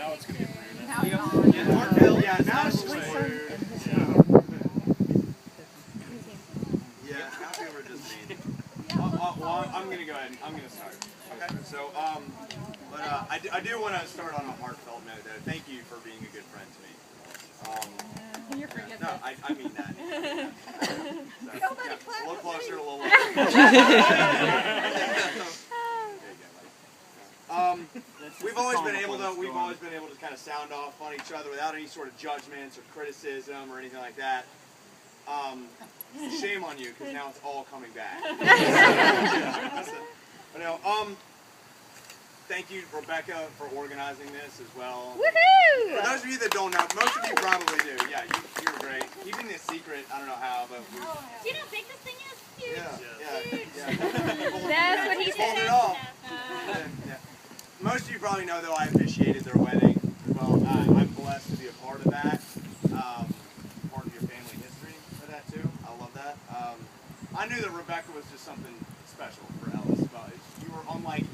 now it's going to get rude. Yeah, now it's just weird. Yeah, now people are just mean. Well, I'm going to go ahead and I'm going to start. Okay. So, I do want to start on a heartfelt note, though. Thank you for being a good friend to me. You're forgetting. No, I mean that. So, yeah, a little closer, a little lower. We've always been able to kind of sound off on each other without any sort of judgments or criticism or anything like that. Shame on you, because now it's all coming back. But no, thank you, Rebecca, for organizing this as well. Woohoo! For those of you that don't know, most of you probably do. Yeah, you were great. Keeping it secret, I don't know how, but we... Do you know how big this thing is? Huge. Yeah. That's what he Hold said. it all. Yeah. Most of you probably know, though, I officiated their wedding. Well, I'm blessed to be a part of that. Part of your family history for that, too. I love that. I knew that Rebecca was just something special for Ellis. But you were unlike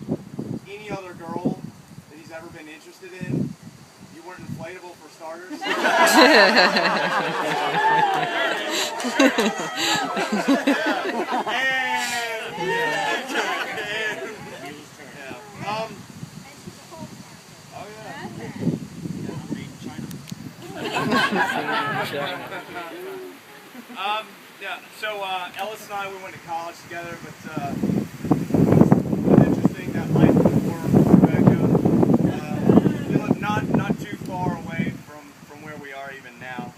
any other girl that he's ever been interested in. You weren't inflatable, for starters. So Ellis and I, we went to college together, but it was interesting that life before Rebecca. We lived not too far away from where we are even now.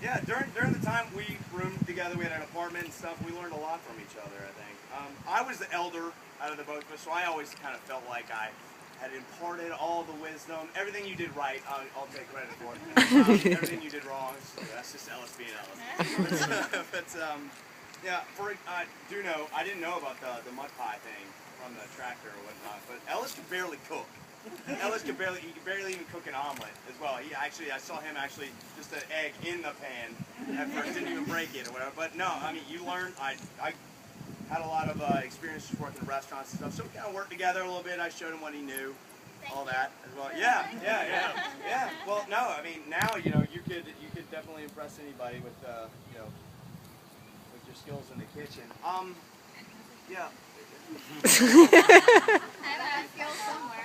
Yeah, during the time we roomed together, we had an apartment and stuff. We learned a lot from each other, I think. I was the elder out of the both of us, so I always kind of felt like I had imparted all the wisdom. Everything you did right, I'll take credit for it. Everything you did wrong, that's just Ellis being Ellis. But yeah, I didn't know about the mud pie thing from the tractor or whatnot, but Ellis could barely cook. He could barely even cook an omelet as well. I saw him just an egg in the pan at first, didn't even break it or whatever. But no, I mean, you learn. I had a lot of experience just working in restaurants and stuff, so we kind of worked together a little bit. I showed him what he knew, all that as well. Yeah. Well, no, I mean, now you could definitely impress anybody with with your skills in the kitchen. Yeah. I have skills somewhere.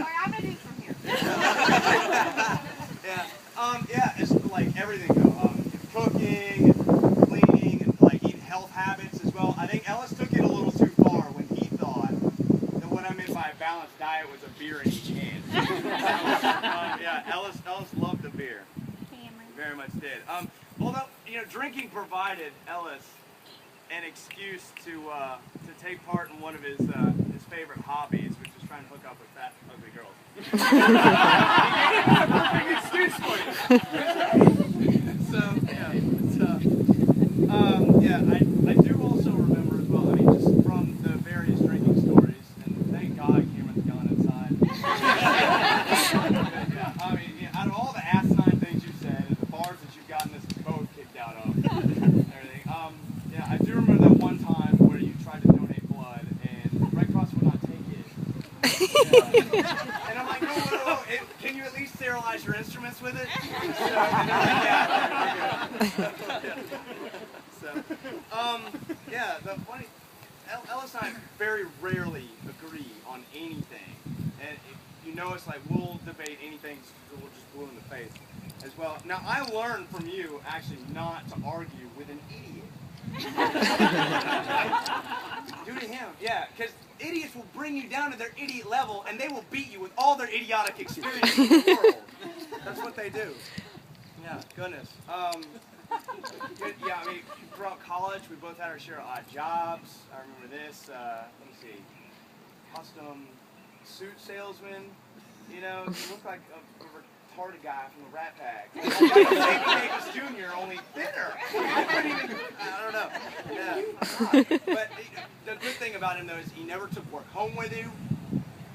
Alright, I'm gonna do it from here. Yeah, it's like everything though. Cooking, and cleaning, and like eating health habits as well. I think Ellis took it a little too far when he thought that what I meant by a balanced diet was a beer in each hand. Yeah, Ellis loved the beer. He very much did. Although drinking provided Ellis an excuse to take part in one of his favorite hobbies, which is trying to hook up with fat, ugly girls. An excuse for you. I do also remember as well, I mean, just from the various drinking stories, and thank God Cameron's gone inside. Out of all the asinine things you've said, and the bars that you've gotten us both kicked out of, and everything, I do remember that one time where you tried to donate blood, and Red Cross would not take it. And I'm like, no, can you at least sterilize your instruments with it? The funny, Ellis and I very rarely agree on anything, and it's like we'll debate anything, we'll just blue in the face as well. Now I learned from you actually not to argue with an idiot. Due to him, yeah, because idiots will bring you down to their idiot level, and they will beat you with all their idiotic experience in the world. That's what they do. Yeah, goodness. Yeah, I mean, throughout college, we both had our share of odd jobs. I remember this. Let me see. Custom suit salesman. You look like a retarded guy from the Rat Pack. Like Sammy Davis Jr., only thinner. I don't know. Yeah. But the good thing about him, though, is he never took work home with you.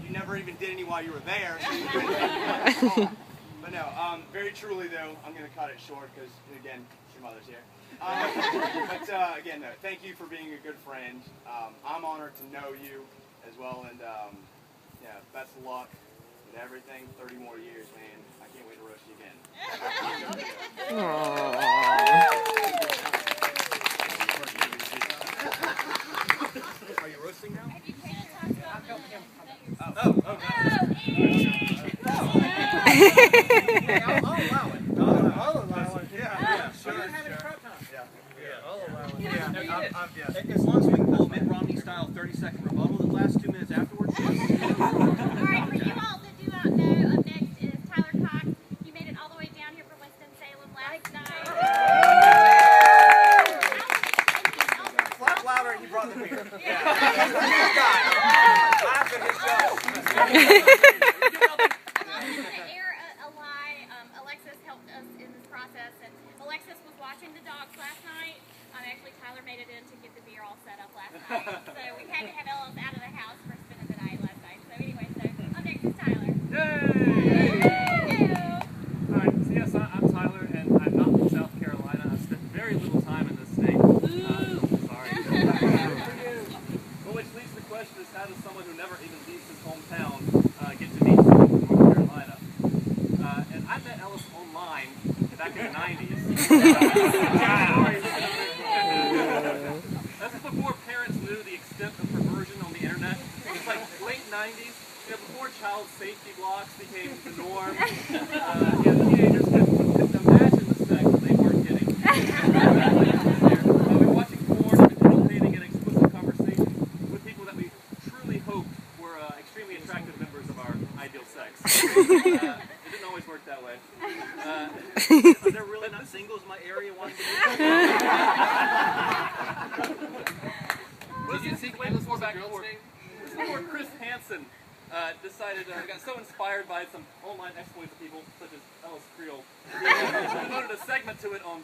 You never even did any while you were there, so you couldn't take work home. But no, very truly, though, I'm going to cut it short because, again, your mother's here. But again, no, thank you for being a good friend. I'm honored to know you as well. And yeah, best of luck and everything. 30 more years, man. I can't wait to roast you again. Are you roasting now? Oh, God. Hey, I'll allow it. I'll allow it. Yeah, sure. Yeah, I'll allow it. Yeah, as long as we can pull a Mitt Romney style 30-second rebuttal that lasts 2 minutes afterwards. All right, for you all that do not know, up next is Tyler Cox. He made it all the way down here from Winston-Salem last night. clap louder and you brought the beer. Yeah. Laugh at his jokes. I'm also going to air a lie. Alexis helped us in this process, and Alexis was watching the dogs last night. Actually, Tyler made it in to get the beer all set up last night, so we had to have Ellis out of the house for spending the night last night. So anyway, so up next is Tyler. Yay! Alright, so yes, I'm Tyler, and I'm not from South Carolina. I've spent very little time in this state. Sorry. Well, which leads to the question is, how does someone who never even leaves his hometown get to meet someone from North Carolina? And I met Ellis online back in the 90s. That's before parents knew the extent of perversion on the internet. It was like late 90s, before child safety blocks became the norm. Teenagers couldn't imagine the sex that they weren't getting. We were watching porn and participating in explicit conversations with people that we truly hoped were extremely attractive members of our ideal sex. It didn't always work that way. Are there really not singles in my area wanting to Did you see before back before Chris Hansen got so inspired by some online exploits of people such as Ellis Creel, he devoted a segment to it on,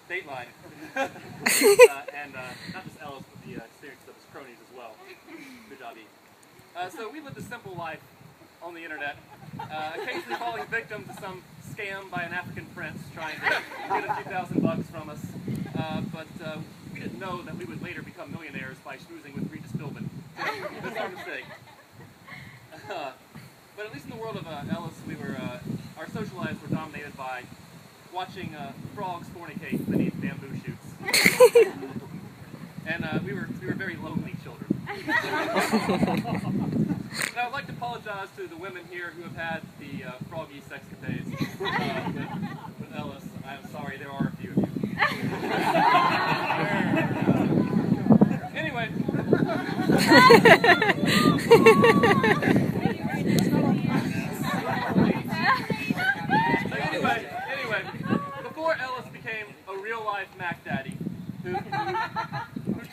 Dateline, and not just Ellis, but the experience of his cronies as well. Good job, E. So we lived a simple life on the internet, occasionally falling victim to some scam by an African prince trying to get a few $1,000 from us, but we didn't know that we would later become millionaires by schmoozing with Regis Philbin. That's our mistake. But at least in the world of Ellis, our social lives were dominated by watching frogs fornicate beneath bamboo shoots, and we were very lonely children. Now I'd like to apologize to the women here who have had the froggy sexcapades with Ellis. I'm sorry, there are a few of you. Anyway. Anyway, before Ellis became a real-life Mac Daddy, who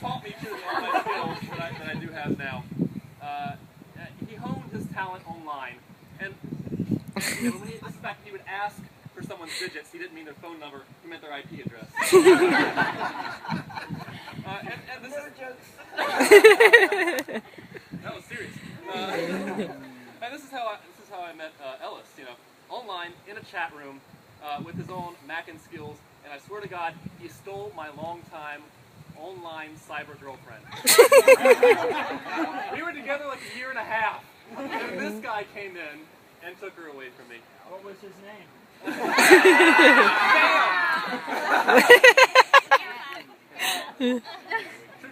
taught me to all my skills that I do have now, he honed his talent online, and when this is back, he would ask for someone's digits. He didn't mean their phone number; he meant their IP address. And this is that was serious. And this is how I met Ellis. Online in a chat room with his own Mackin skills, and I swear to God, he stole my longtime online cyber girlfriend. We were together like a year and a half, and this guy came in and took her away from me. What was his name?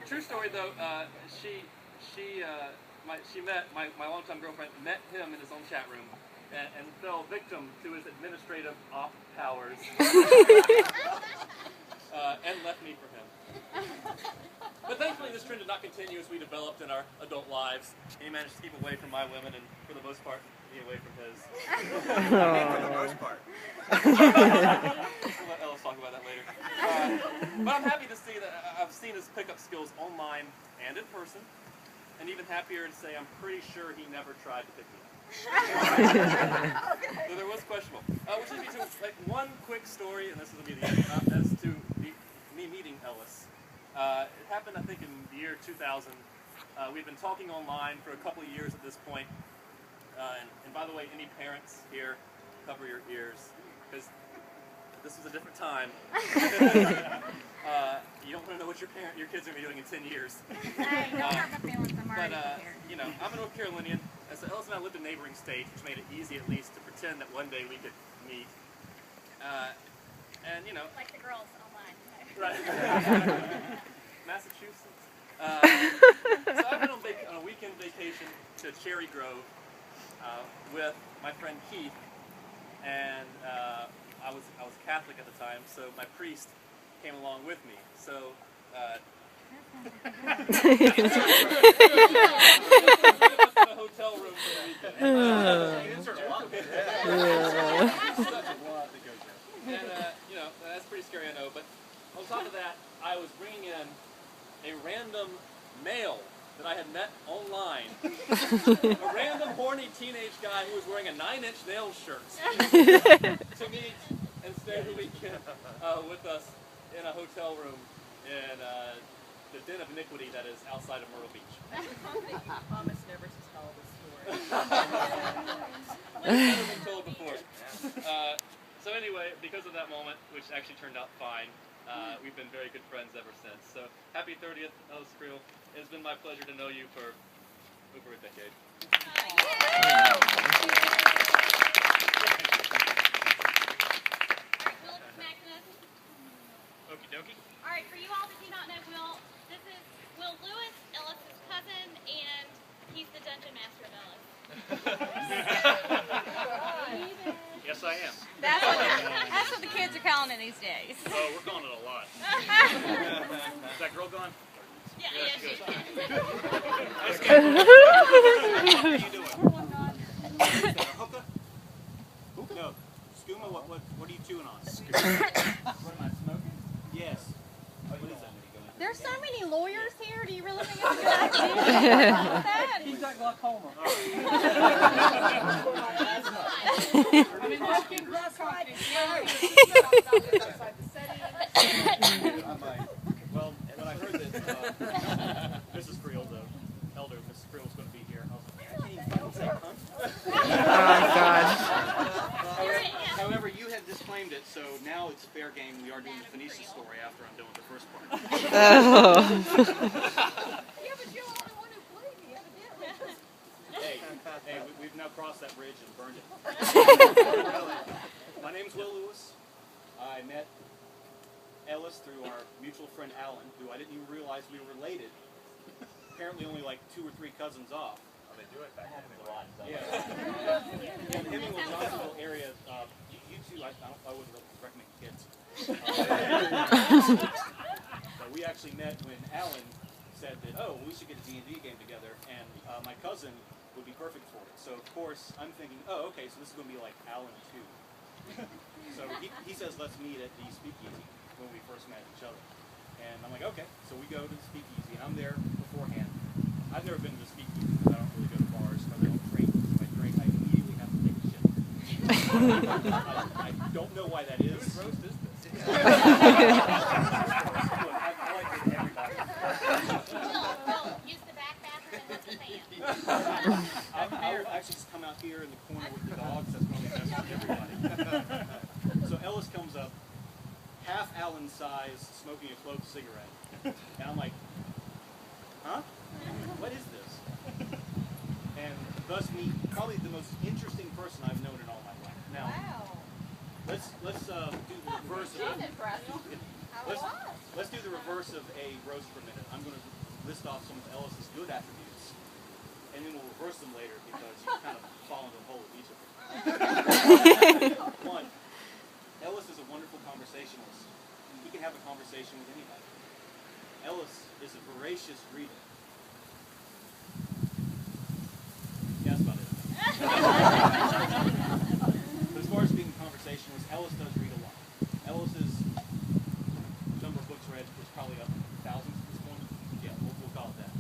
True story though. She met my longtime girlfriend met him in his own chat room and fell victim to his administrative powers and left me for him. But thankfully, this trend did not continue as we developed in our adult lives. He managed to keep away from my women and, for the most part, me away from his. For the most part. We'll let Ellis talk about that later. But I'm happy to see that I've seen his pickup skills online and in person, and even happier to say I'm pretty sure he never tried to pick me up. So there was questionable. Which leads me to one quick story, and this will be the end, as to me meeting Ellis. It happened, I think, in the year 2000. We've been talking online for a couple of years at this point. And by the way, any parents here, cover your ears, because this was a different time. You don't want to know what your kids are going to be doing in 10 years. Hey, don't hurt my feelings. I'm already prepared. You know, I'm a North Carolinian, and so Ellis and I lived in neighboring states, which made it easy at least to pretend that one day we could meet. And, you know... Like the girls online. Right. Massachusetts. So I went on a weekend vacation to Cherry Grove with my friend Keith, and I was Catholic at the time, so my priest came along with me. So in a hotel room for the weekend. And you know, that's pretty scary, I know. But on top of that, I was bringing in a random male that I had met online. A random horny teenage guy who was wearing a 9-inch nail shirt to meet and stay the weekend with us in a hotel room in the den of iniquity that is outside of Myrtle Beach. Thomas never told the story. It's never been told before. So anyway, because of that moment, which actually turned out fine, we've been very good friends ever since. So happy 30th, Ellis Creel. It's been my pleasure to know you for over a decade. Okie dokie. Alright, for you all that do not know Will, this is Will Lewis, Ellis's cousin, and he's the dungeon master of Ellis. Yes, I am. That's what the kids are calling it these days. Oh, we're calling it a lot. Is that girl gone? Yeah, she's How you doing? Hookah? No. Skooma? What are you chewing on? What am I smoking? Yes. What is that? There's so many lawyers here. Do you really think it's a good idea? He's got glaucoma. I mean, Walking glass coffee. Well, when I heard that Mrs. Creel, the elder Mrs. Creel, was going to be here, I was like, I can't even fucking say cunt. Oh, God. However, you had disclaimed it, so now it's fair game. We are doing the Phoenicia story after I'm done with the first part. Oh. Yeah, but you're the only one who played me, evidently. Hey, we've now crossed that bridge and burned it. My name's Will Lewis. I met Ellis through our mutual friend Alan, who I didn't even realize we were related. Apparently only like 2 or 3 cousins off. They do it back home a lot. Yeah. In the Hemingway Johnsonville area, you two, I wouldn't really recommend kids. But we actually met when Alan said that, oh, we should get a D&D game together, and my cousin would be perfect for it. So, of course, I'm thinking, oh, okay, so this is going to be like Alan 2. So he says, let's meet at the Speakeasy when we first met each other. And I'm like, okay. So we go to the Speakeasy, and I'm there beforehand. I've never been to the Speakeasy because I don't really go to bars because I don't drink. If I drink, I immediately have to take a shit. I don't know why that is. Whose roast is this? I like it to everybody. Will, use the back bathroom and let the fan. I'll actually just come out here in the corner with the dogs. That's probably best for everybody. So Ellis comes up, half Alan size, smoking a clove cigarette. And I'm like, huh? What is this? And thus meet probably the most interesting person I've known in all my life. Now, let's do the reverse of let's do the reverse of a roast for a minute. I'm going to list off some of Ellis's good attributes, and then we'll reverse them later because you kind of fall into the hole with each of them. One, Ellis is a wonderful conversationalist. He can have a conversation with anybody. Ellis is a voracious reader. Yeah, that's about it. But as far as being a conversationalist, Ellis does read a lot. Ellis's number of books read is probably up thousands at this point. Yeah, we'll call it that.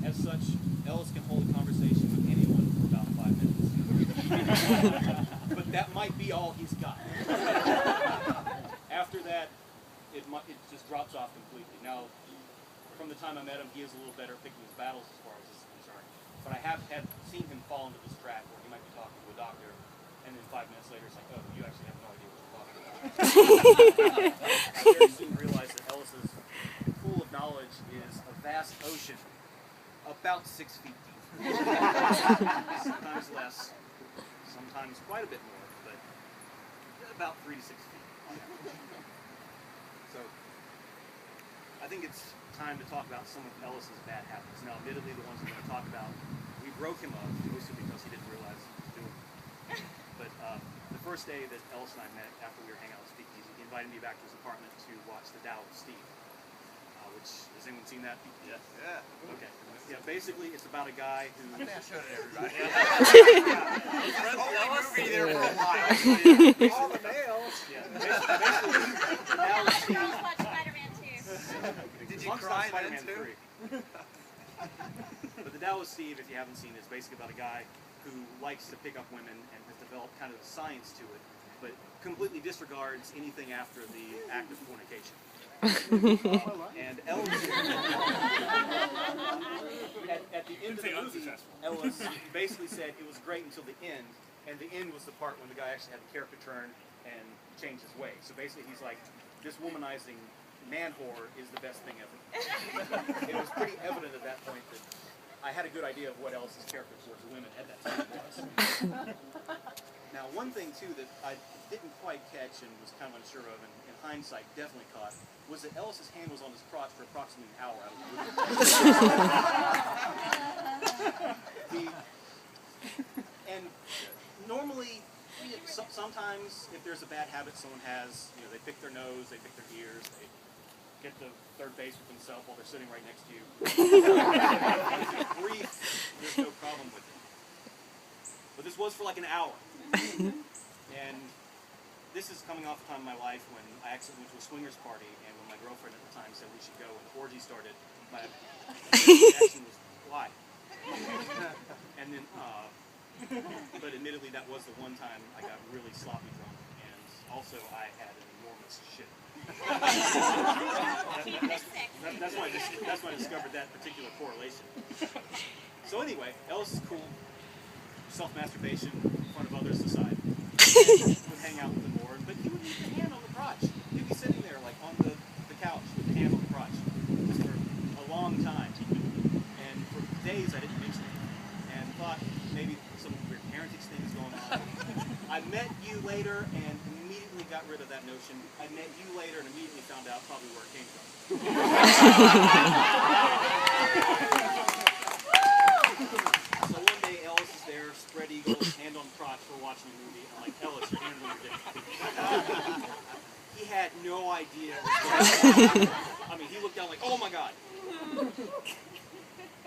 As such, Ellis can hold a conversation with anyone for about 5 minutes. But that might be all he's got. After that, it just drops off completely. Now, from the time I met him, he is a little better picking his battles as far as this is concerned. But I have seen him fall into this trap where he might be talking to a doctor, and then 5 minutes later, it's like, oh, you actually have no idea what you're talking about. I very soon realized that Ellis's vast ocean, about 6 feet deep. Sometimes less, sometimes quite a bit more, but about 3 to 6 feet. So, I think it's time to talk about some of Ellis's bad habits. Now, admittedly, the ones I'm going to talk about, we broke him up, mostly because he didn't realize he was doing it. But the first day that Ellis and I met, after we were hanging out with Speakeasy, he invited me back to his apartment to watch The Tao of Steve. Which, has anyone seen that? Yes. Yeah. Okay. Yeah, basically, it's about a guy who... I think I showed it to everybody. Ellis? Movie there for a while. All the males. Yeah. Basically, The Tao of Steve... Girls watch Spider-Man too. Did you cry then Spider-Man too? 3. But The Tao of Steve, if you haven't seen it, is basically about a guy who likes to pick up women and has developed kind of a science to it, but completely disregards anything after the act of fornication. And Ellis, at the end of the movie, Ellis basically said it was great until the end, and the end was the part when the guy actually had the character turn and change his way. So basically he's like, this womanizing man whore is the best thing ever. It was pretty evident at that point that I had a good idea of what Ellis's character towards women at that time was. Now, one thing too that I didn't quite catch and was kind of unsure of, and in hindsight definitely caught, was that Ellis's hand was on his crotch for approximately an hour out of the movie. And normally, sometimes if there's a bad habit someone has, you know, they pick their nose, they pick their ears, they get to third base with themselves while they're sitting right next to you. Brief, there's no problem with it. But this was for like an hour. And this is coming off a time in my life when I accidentally went to a swingers party, and when my girlfriend at the time said we should go and the orgy started, my reaction was, why? And then, but admittedly that was the one time I got really sloppy drunk, and also I had an enormous shit. That's when I discovered that particular correlation. So anyway, Ellis is cool. Self-masturbation in front of others aside. Would hang out with him more, but he would leave the hand on the crotch. He'd be sitting there like on the couch with the hand on the crotch just for a long time. And for days I didn't mention it and thought maybe some weird parenting things going on. I met you later and immediately got rid of that notion. I met you later and immediately found out probably where it came from. So one day Ellis is there, spread eagle, hand on crotch, we're watching a movie, and I'm like, Ellis, your hand on your dick. He had no idea. I mean, he looked down like, oh my god.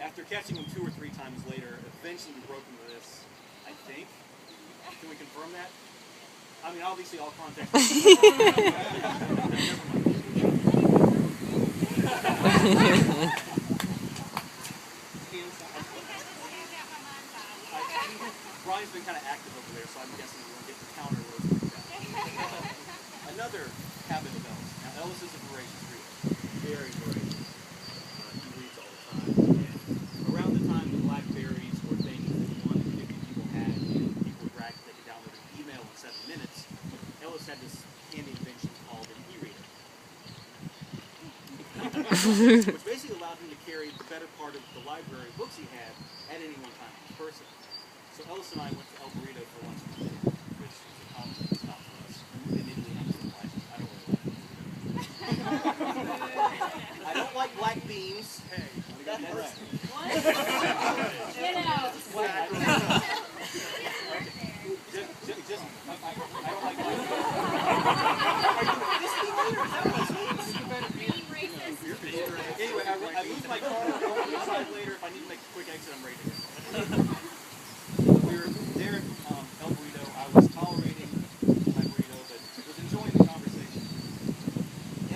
After catching him 2 or 3 times later, eventually we broke into this, I think. Can we confirm that? I mean, obviously all context. Brian's been kind of active over there, so I'm guessing we're going to get the counter roast like that. Another habit of Ellis. Now, Ellis is a voracious reader. Very voracious. He reads all the time. And around the time the Blackberries were things that 150 people had, and people would brag that they could download an email in 7 minutes, Ellis had this handy invention called an e-reader. Which basically allowed him to carry the better part of the library of books he had at any one time in person. So Ellis and I went to El Burrito for lunch one day, which is a compliment stop for us. They immediately have some license. I don't really like it. I don't like black beans. Hey, we got that right. Get out. I don't like black beans. Anyway, I moved my car. I'll decide later if I need to make a quick exit. I'm ready to go. We were there at El Burrito. I was tolerating my burrito, but was enjoying the conversation.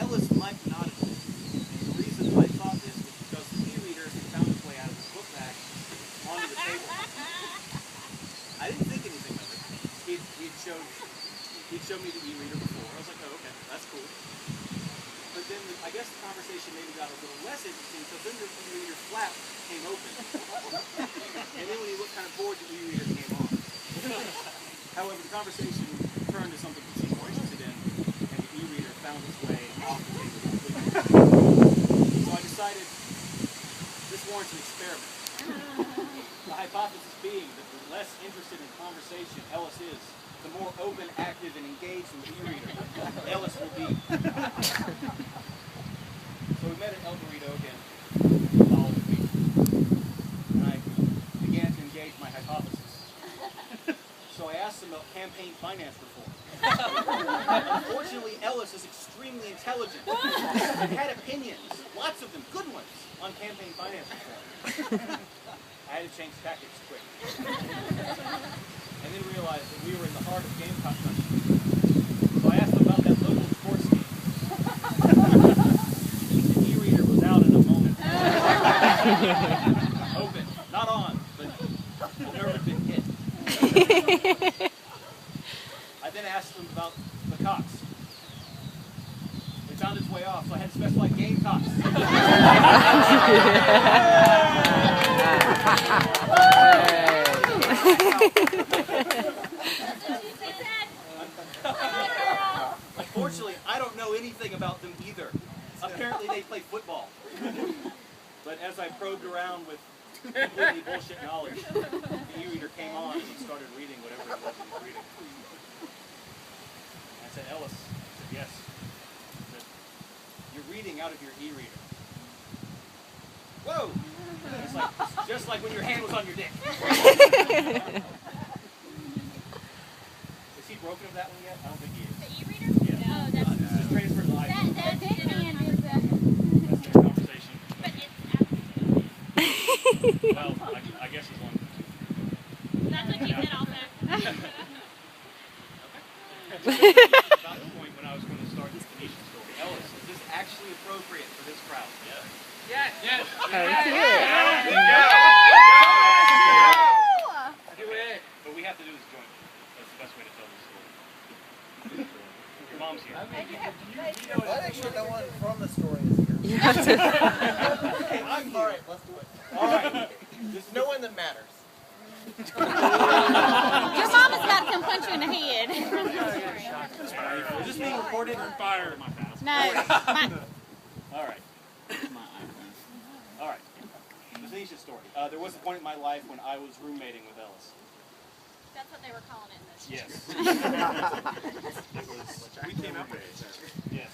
Ellis might not have been. And the reason I thought this was because the e-reader had found its way out of his book bag onto the table. I didn't think anything of it. He'd showed me the e-reader before. I was like, oh, okay, that's cool. But then I guess the conversation maybe got a little less interesting because then the e-reader flap came open. And then when he looked kind of bored, the e-reader came on. However, the conversation turned to something he seemed more interested in, and the e-reader found its way off the table completely. So I decided, warrants an experiment. The hypothesis being that the less interested in conversation Ellis is, the more open, active, and engaged an e-reader Ellis will be. So we met at El Burrito again the following week, and I began to engage my hypothesis. So I asked him about campaign finance reform. Unfortunately, Ellis is extremely intelligent and had opinions, lots of them, good ones, on campaign finance reform. I had to change tactics quick. And then realized that we were in the heart of Gamecock country. So I asked him about that local sports team. The e-reader was out in a moment. Open, not on, but the nerve had been hit. I then asked him about the cocks. It found its way off, so I had to specify Gamecocks. Unfortunately, I don't know anything about them either. Apparently they play football. But as I probed around with completely bullshit knowledge, the e-reader came on and he started reading whatever it was he was reading. I said, Ellis. He said, yes. I said, you're reading out of your e-reader. Whoa! It's just like when your hand was on your dick. Is he broken of that one yet? I don't think he is. The e-reader? Yeah. No, that's Just transfer the light. that big hand is That's their conversation. but it's Well, I guess it's one. that's what you said also. About the point when I was going to start this Phoenician story. Ellis, is this actually appropriate for this crowd? Yes. Yes. Yes. Do it. But we have to do this jointly. That's the best way to tell this story. Your mom's here. I actually know one from the story is here. You have to. Okay, I'm here. Alright, let's do it. Alright. There's no one that matters. Your mama's got to come punch you in the head. Is this being recorded? Fire. No. Alright. Alright. The Phoenician story. There was a point in my life when I was roommating with Ellis. That's what they were calling it. Yes. It was. We came up with it. Yes.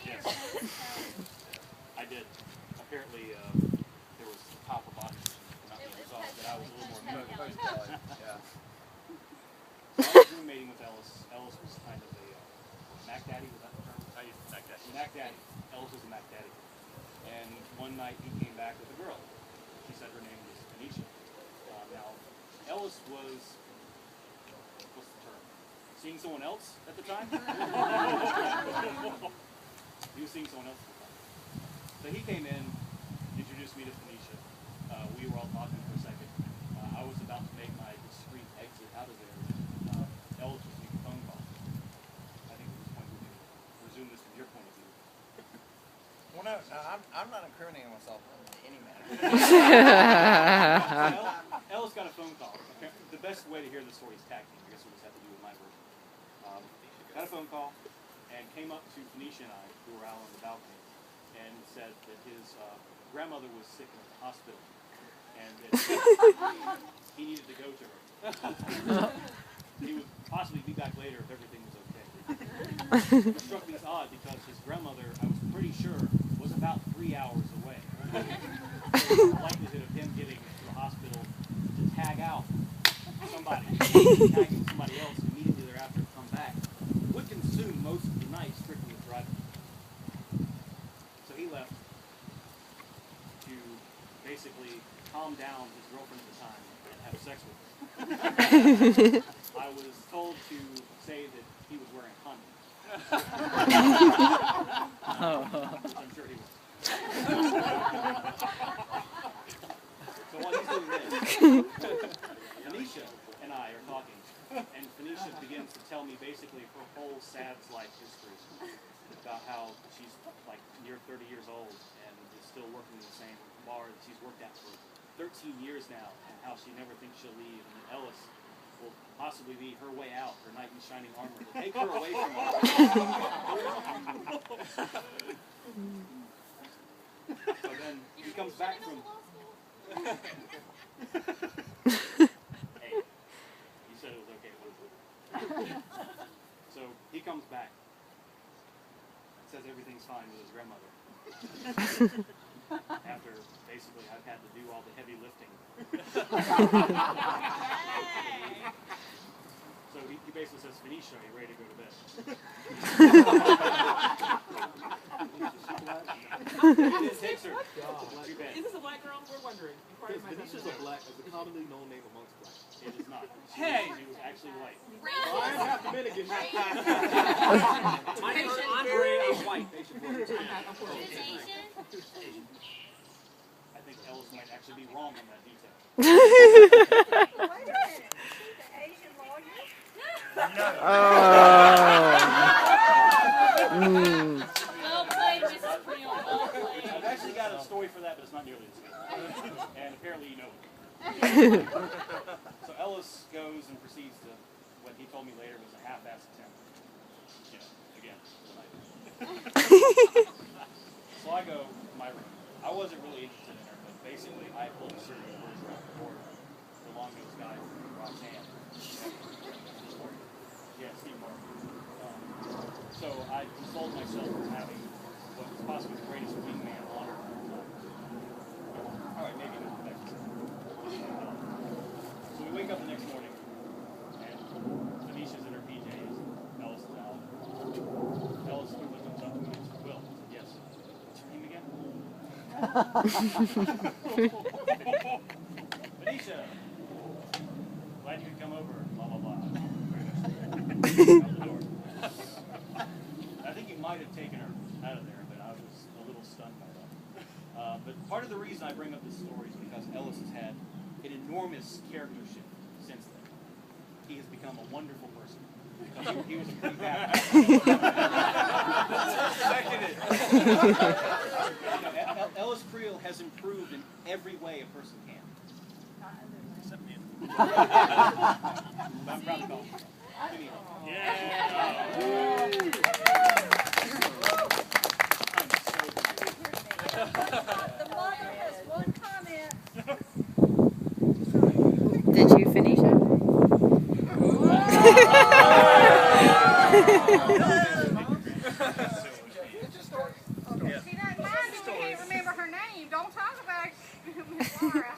Yes. I did. Apparently, there was a top of boxes not being resolved that I was a little more moved. Yeah. So I was roommating with Ellis. Ellis was kind of a Mac Daddy, was that the term? Mac Daddy. Mac Daddy. Ellis was a Mac Daddy. And one night he came back with a girl. She said her name was Phoenicia. Now, Ellis was, what's the term? Seeing someone else at the time? He was seeing someone else at the time. So he came in, introduced me to Phoenicia. We were all talking for a second. I was about to make my discreet exit out of there. Ellis was making a phone call. I think at this point we can resume this from your point of view. Well, no, I'm not incriminating myself in any manner. Ellis got a phone call. The best way to hear the story is tag team. I guess we'll just have to do with my version. Got a phone call and came up to Phoenicia and I, who were out on the balcony, and said that his grandmother was sick in the hospital and that he needed to go to her. He would possibly be back later if everything was okay. It struck me as odd because his grandmother, I was pretty sure, was about 3 hours away. The likelihood of him getting to the hospital to tag out somebody, tagging somebody else immediately thereafter to come back, would consume most of the night strictly with driving. So he left to basically calm down his girlfriend at the time and have sex with her. I was told to say that he was wearing condoms. Which I'm sure he was. So while he's doing this, Phoenicia and I are talking, and Phoenicia begins to tell me basically her whole sad life history about how she's like near 30 years old and is still working in the same bar that she's worked at for 13 years now, and how she never thinks she'll leave, and that Ellis will possibly be her way out, her knight in shining armor, to take her away from her. So then then he comes back from. Hey, you said it was okay, wasn't it? So he comes back. Says everything's fine with his grandmother. After basically I've had to do all the heavy lifting. So he basically says, Phoenicia, are you ready to go to bed? It takes her. Too bad. Is this a black girl? We're wondering. Phoenicia's a commonly known name amongst black. It is not. Hey! She was actually white. I'm half Dominican. My name is Andre. I'm white. Asian? I think Ellis might actually be wrong on that detail. Wait a minute. She's an Asian lawyer? Well played, Mrs. Creel. Well played. I've actually got a story for that, but it's not nearly as good. And apparently you know it. So Ellis goes and proceeds to what he told me later was a half-assed attempt. Again, tonight. So I go to my room. I wasn't really interested in her, but basically I pulled a certain version off the board. The long-nosed guy from Roxanne. Yeah, Steve Martin. So I consoled myself with having what was possibly the greatest wingman on earth. Alright, maybe not. So we wake up the next morning, and Phoenicia's in her PJs. Ellis is out. Ellis quickly comes up to me and says, Will. I said, yes. What's your name again? Phoenicia. Glad you could come over. Blah, blah, blah. I think you might have taken her out of there, but I was a little stunned by that. But part of the reason I bring up this story is because Ellis has had an enormous character shift since then. He has become a wonderful person. He was a pretty bad Ellis Creel has improved in every way a person can. Except me. But I'm proud to call him. Yeah! The mother has one comment. Did you finish it? She doesn't mind if we can't remember her name. Don't talk about Miss Laura.